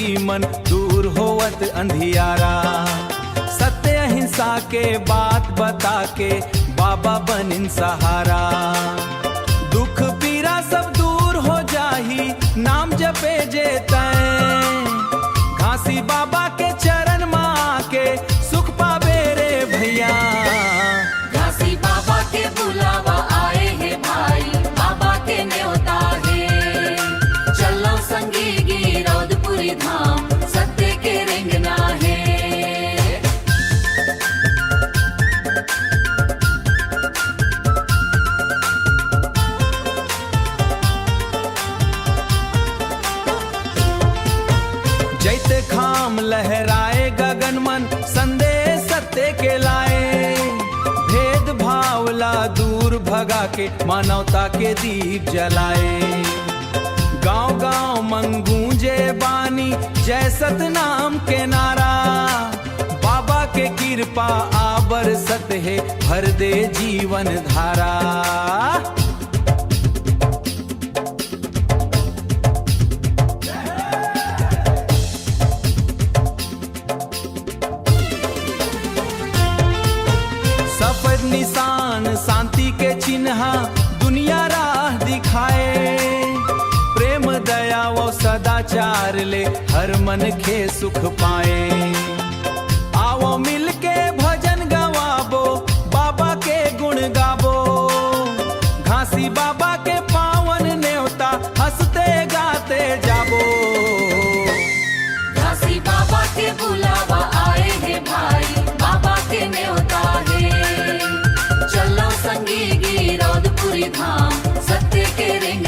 खुली मन दूर होवत अंधियारा। सत्य अहिंसा के बात बता के बाबा बनिन सहारा। दुख पीरा सब दूर हो जाही नाम जपे जे तैं। घासी बाबा के चरण में आके सुख पावे रे भैया। घासी बाबा के बुलावा आए है भाई, बाबा के न्योता है। चलो संगी गिरौदपुरी धाम, सत्य के रेंगना है। जैते खाम लहराए गगन मन संदेश सत्य के लाए। भेद भावला दूर भगा के मानवता के दीप जलाए। गांव गांव मंगूंजे बानी जय सतनाम के नारा। बाबा के कृपा आबर सत है भर दे जीवन धारा। सफेद निशान शांति के चिन्ह दुनिया राह दिखाए। प्रेम दया वो सदाचार ले हर मन के सुख पाए। आओ मिल के भजन गवाबो बाबा के गुण गाबो। घासी बाबा के पावन न्योता हंसते गाते जाबो। घासी बाबा के बुलावा आए है भाई, बाबा के न्योता है। चलो संगी गिरौदपुरी धाम, सत्य के रेंगना